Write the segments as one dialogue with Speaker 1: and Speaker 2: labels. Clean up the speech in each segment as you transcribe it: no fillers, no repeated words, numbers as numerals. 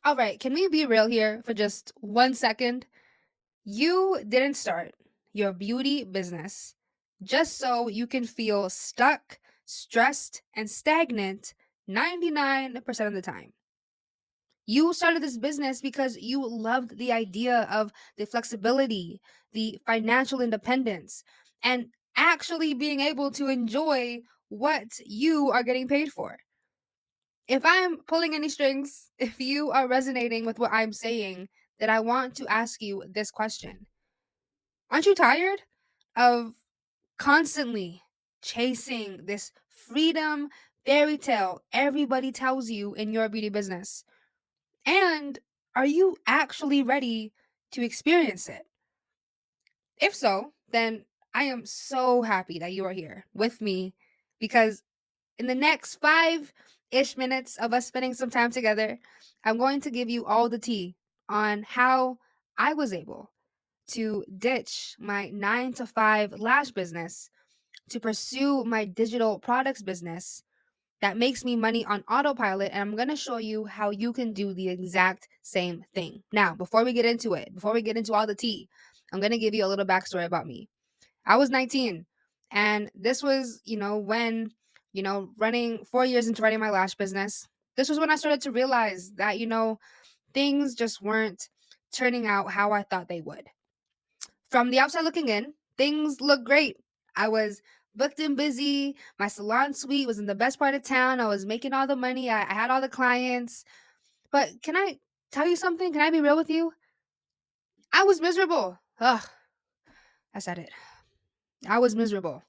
Speaker 1: All right, can we be real here for just 1 second? You didn't start your beauty business just so you can feel stuck, stressed, and stagnant 99% of the time. You started this business because you loved the idea of the flexibility, the financial independence, and actually being able to enjoy what you are getting paid for. If I'm pulling any strings, if you are resonating with what I'm saying, then I want to ask you this question. Aren't you tired of constantly chasing this freedom fairy tale everybody tells you in your beauty business? And are you actually ready to experience it? If so, then I am so happy that you are here with me because in the next 5 ish minutes of us spending some time together, I'm going to give you all the tea on how I was able to ditch my 9 to 5 lash business to pursue my digital products business that makes me money on autopilot. And I'm going to show you how you can do the exact same thing. Now, before we get into it, before we get into all the tea, I'm going to give you a little backstory about me. I was 19, and this was, when, running 4 years into running my lash business, this was when I started to realize that, things just weren't turning out how I thought they would. From the outside looking in, things looked great. I was booked and busy. My salon suite was in the best part of town. I was making all the money. I had all the clients. But can I tell you something? Can I be real with you? I was miserable. Ugh, I said it. I was miserable.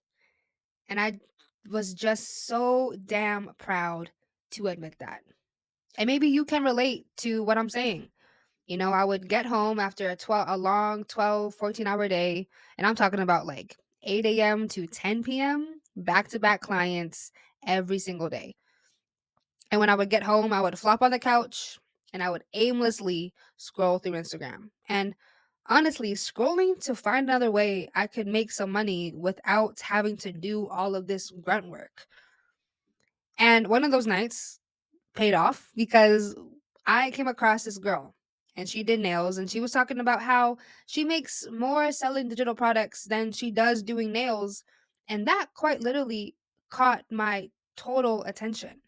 Speaker 1: And I was just so damn proud to admit that. And maybe you can relate to what I'm saying. I would get home after a long 12, 14-hour day, and I'm talking about like 8 a.m. to 10 p.m., back to back clients every single day. And when I would get home, I would flop on the couch and I would aimlessly scroll through Instagram. And honestly, scrolling to find another way I could make some money without having to do all of this grunt work. And one of those nights paid off because I came across this girl and she did nails and she was talking about how she makes more selling digital products than she does doing nails. And that quite literally caught my total attention.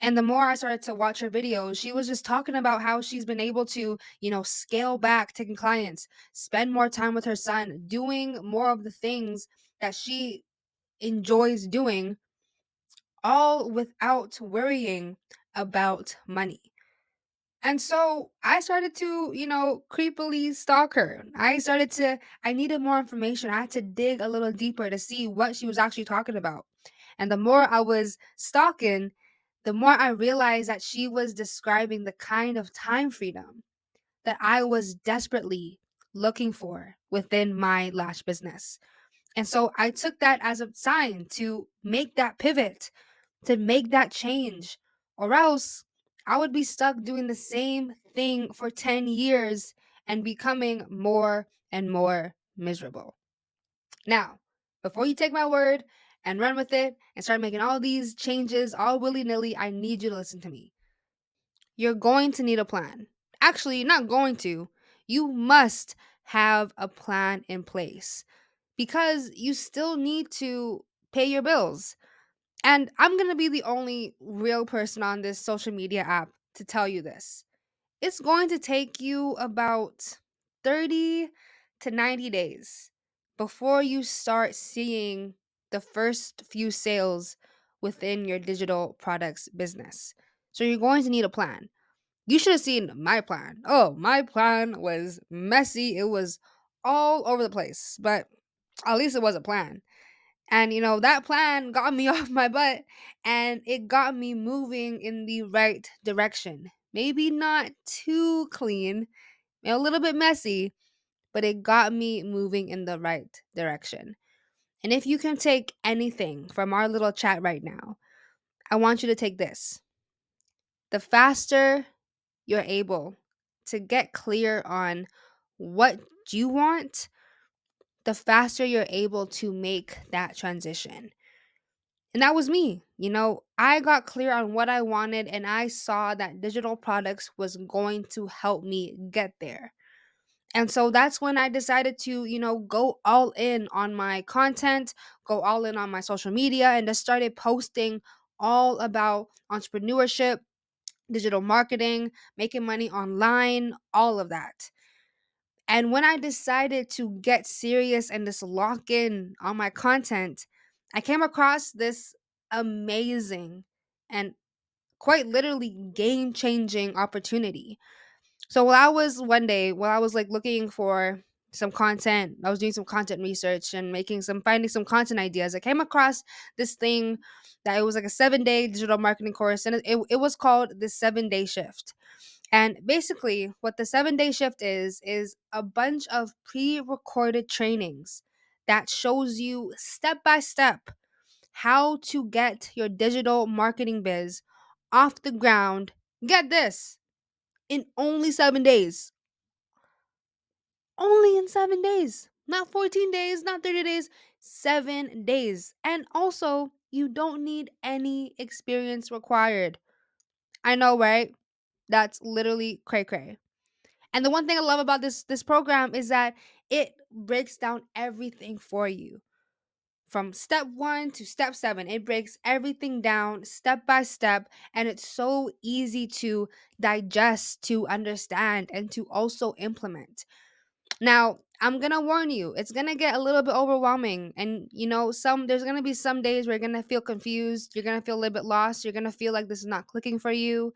Speaker 1: And the more I started to watch her videos, she was just talking about how she's been able to, scale back taking clients, spend more time with her son, doing more of the things that she enjoys doing, all without worrying about money. And so I started to, creepily stalk her. I needed more information. I had to dig a little deeper to see what she was actually talking about. And the more I was stalking, the more I realized that she was describing the kind of time freedom that I was desperately looking for within my lash business. And so I took that as a sign to make that pivot, to make that change, or else I would be stuck doing the same thing for 10 years and becoming more and more miserable. Now, before you take my word and run with it and start making all these changes all willy nilly, I need you to listen to me. You're going to need a plan. Actually, you're not going to. You must have a plan in place because you still need to pay your bills. And I'm going to be the only real person on this social media app to tell you this. It's going to take you about 30 to 90 days before you start seeing the first few sales within your digital products business. So you're going to need a plan. You should have seen my plan. Oh, my plan was messy. It was all over the place, but at least it was a plan. And that plan got me off my butt and it got me moving in the right direction. Maybe not too clean, a little bit messy, but it got me moving in the right direction. And if you can take anything from our little chat right now, I want you to take this. The faster you're able to get clear on what you want, the faster you're able to make that transition. And that was me. I got clear on what I wanted and I saw that digital products was going to help me get there. And so that's when I decided to, go all in on my content, go all in on my social media, and just started posting all about entrepreneurship, digital marketing, making money online, all of that. And when I decided to get serious and just lock in on my content, I came across this amazing and quite literally game changing opportunity. So while I was like looking for some content, I was doing some content research and finding some content ideas. I came across this thing that it was like a 7-day digital marketing course, and it was called the 7-day shift. And basically, what the 7-day shift is a bunch of pre-recorded trainings that shows you step by step how to get your digital marketing biz off the ground. Get this, in only 7 days. Only in 7 days. Not 14 days, not 30 days, 7 days. And also, you don't need any experience required. I know, right? That's literally cray cray. And the one thing I love about this program is that it breaks down everything for you. From step 1 to step 7, it breaks everything down step by step, and it's so easy to digest, to understand, and to also implement. Now, I'm going to warn you, it's going to get a little bit overwhelming. And there's going to be some days where you're going to feel confused, you're going to feel a little bit lost, you're going to feel like this is not clicking for you.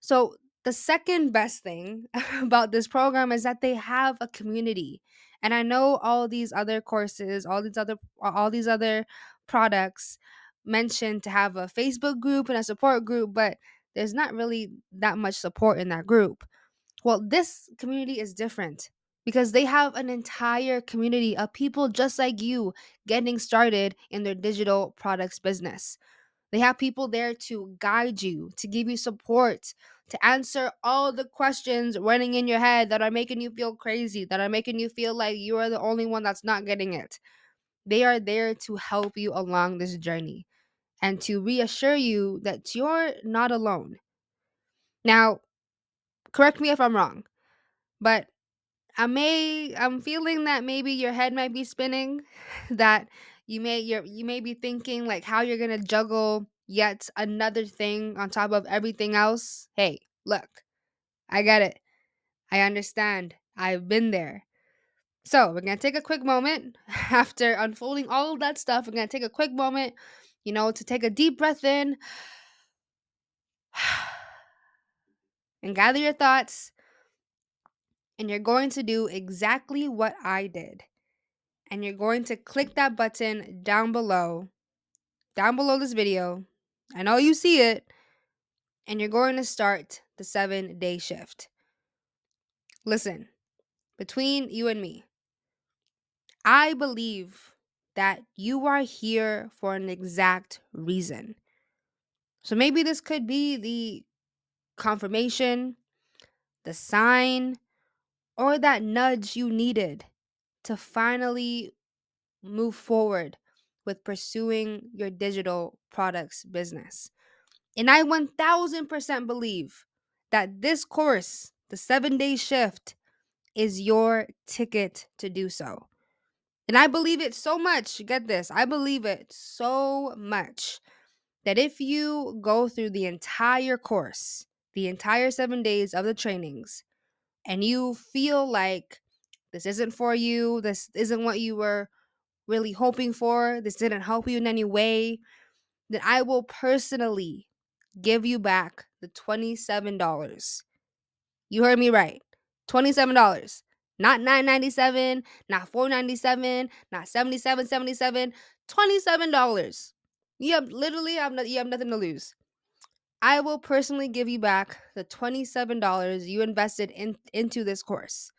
Speaker 1: So, the second best thing about this program is that they have a community. And I know all these other courses, all these other products mentioned to have a Facebook group and a support group, but there's not really that much support in that group. Well, this community is different because they have an entire community of people just like you getting started in their digital products business. They have people there to guide you, to give you support, to answer all the questions running in your head that are making you feel crazy, that are making you feel like you are the only one that's not getting it. They are there to help you along this journey and to reassure you that you're not alone. Now, correct me if I'm wrong, but I'm feeling that maybe your head might be spinning, that you may be thinking like how you're going to juggle yet another thing on top of everything else. Hey, look, I get it. I understand. I've been there. So, we're going to take a quick moment after unfolding all of that stuff. We're going to take a quick moment, to take a deep breath in and gather your thoughts, and you're going to do exactly what I did. And you're going to click that button down below this video. I know you see it. And you're going to start the 7-day shift. Listen, between you and me, I believe that you are here for an exact reason. So maybe this could be the confirmation, the sign, or that nudge you needed to finally move forward with pursuing your digital products business. And I 1000% believe that this course, the 7-day shift, is your ticket to do so. And I believe it so much. Get this, I believe it so much that if you go through the entire course, the entire 7 days of the trainings, and you feel like this isn't for you, this isn't what you were really hoping for, this didn't help you in any way, then I will personally give you back the $27. You heard me right. $27. Not $9.97, not $4.97, not $77.77, $27. You have nothing to lose. I will personally give you back the $27 you invested into this course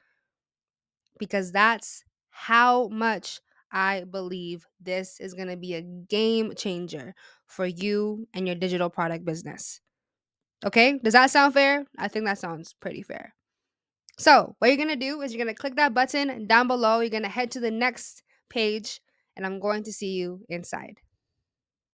Speaker 1: because that's how much I believe this is going to be a game changer for you and your digital product business. Okay? Does that sound fair? I think that sounds pretty fair. So, what you're going to do is you're going to click that button down below. You're going to head to the next page, and I'm going to see you inside.